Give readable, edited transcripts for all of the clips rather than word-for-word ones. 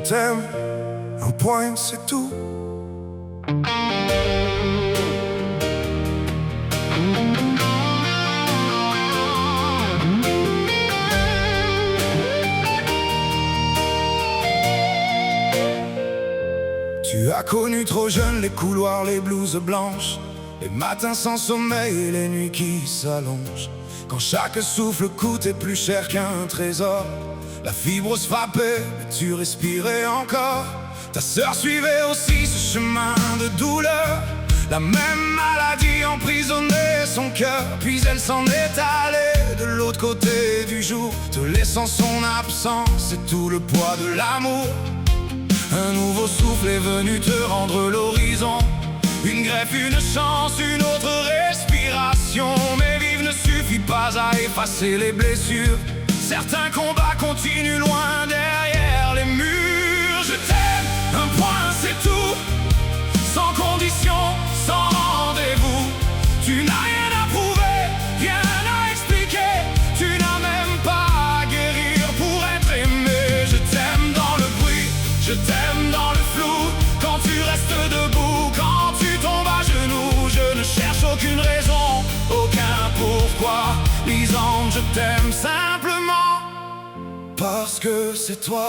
t'aime, un point c'est tout. Tu as connu trop jeune les couloirs, les blouses blanches, les matins sans sommeil et les nuits qui s'allongent. Quand chaque souffle coûtait plus cher qu'un trésor, la fibrose frappait, mais tu respirais encore. Ta sœur suivait aussi ce chemin de douleur. La même maladie emprisonnait son cœur. Puis elle s'en est allée de l'autre côté du jour, te laissant son absence et tout le poids de l'amour. Un nouveau souffle est venu te rendre l'horizon. Une greffe, une chance, une autre respiration. Mais vivre ne suffit pas à effacer les blessures. Certains combats continuent loin derrière les murs. Je t'aime, un point c'est tout. Sans condition, sans rendez-vous. Tu n'as rien à prouver, rien à expliquer. Tu n'as même pas à guérir pour être aimé. Je t'aime dans le bruit, je t'aime dans le flou. Quand tu restes debout, quand tu tombes à genoux. Je ne cherche aucune raison, aucun pourquoi. Lisande, je t'aime simplement parce que c'est toi.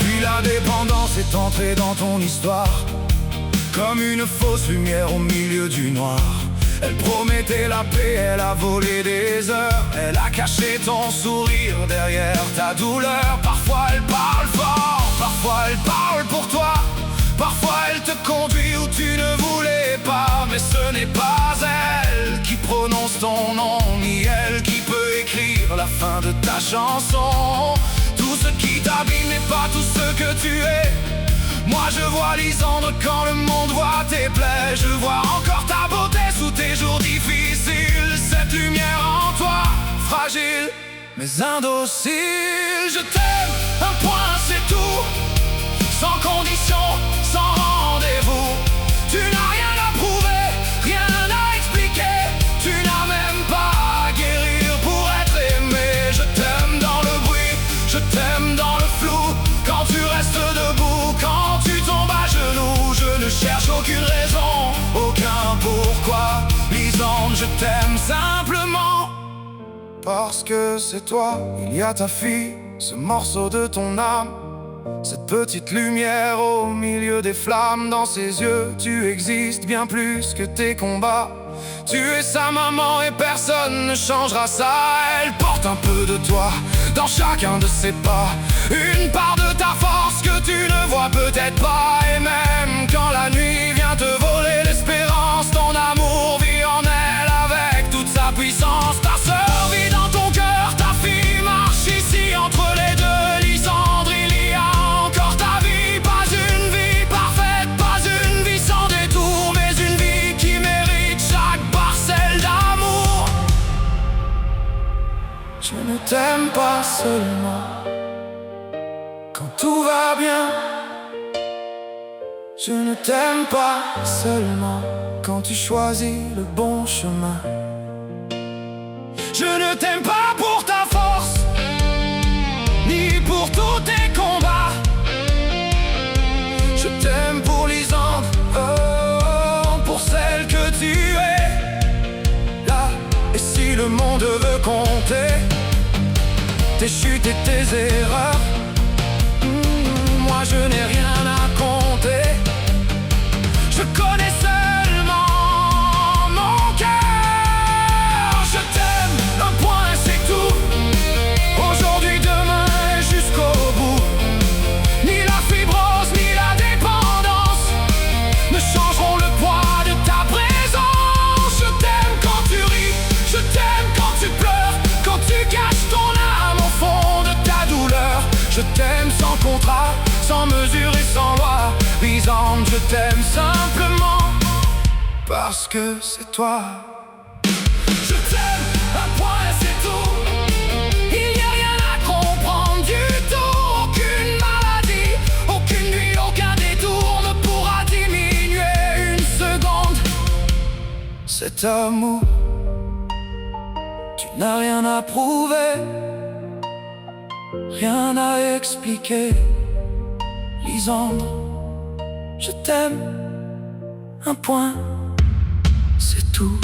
Puis la dépendance est entrée dans ton histoire, comme une fausse lumière au milieu du noir. Elle promettait la paix, elle a volé des heures. Elle a caché ton sourire derrière ta douleur. Parfois elle parle fort, parfois elle parle pour toi. Parfois elle te conduit où tu ne voulais pas. Mais ce n'est pas elle qui prononce ton nom, ni elle qui peut écrire la fin de ta chanson. Tout ce qui t'habille n'est pas tout ce que tu es. Moi je vois Lisandre quand le monde voit tes plaies. Je vois encore ta beauté sous tes jours difficiles. Cette lumière en toi, fragile mais indocile. Je t'aime, un point c'est tout. Sans condition, sans rendez-vous. Tu n'as rien à prouver, rien à expliquer. Tu n'as même pas à guérir pour être aimé. Je t'aime dans le bruit, je t'aime dans le flou. Quand tu restes debout, quand tu tombes à genoux. Je ne cherche aucune raison, aucun pourquoi. Lisande, je t'aime simplement parce que c'est toi. Il y a ta fille, ce morceau de ton âme, cette petite lumière au milieu des flammes. Dans ses yeux, tu existes bien plus que tes combats. Tu es sa maman et personne ne changera ça. Elle porte un peu de toi dans chacun de ses pas. Une part de ta force que tu ne vois peut-être pas. Et même quand la nuit vient te voler l'espérance, ton amour vit en elle avec toute sa puissance. Ta sœur vit dans ton cœur, ta fille marche ici entre les deux. Lisandre, il y a encore ta vie. Pas une vie parfaite, pas une vie sans détour, mais une vie qui mérite chaque parcelle d'amour. Je ne t'aime pas seulement quand tout va bien. Je ne t'aime pas seulement quand tu choisis le bon chemin. Je ne t'aime pas pour ta force, ni pour tous tes combats. Je t'aime pour Lisandre, oh, pour celle que tu es. Là, et si le monde veut compter tes chutes et tes erreurs, moi je n'ai rien à compter. Je connais seulement mon cœur. Je t'aime, un point c'est tout. Aujourd'hui, demain et jusqu'au bout. Ni la fibrose, ni la dépendance ne changeront le poids de ta présence. Je t'aime quand tu ris, je t'aime quand tu pleures, quand tu caches ton âme au fond de ta douleur. Je t'aime sans contrat, sans mesure et sans loi. Lisande, je t'aime simplement parce que c'est toi. Je t'aime, un point c'est tout. Il n'y a rien à comprendre du tout. Aucune maladie, aucune nuit, aucun détour ne pourra diminuer une seconde cet amour. Tu n'a rien à prouver, rien à expliquer. Lisandre, je t'aime, un point, c'est tout.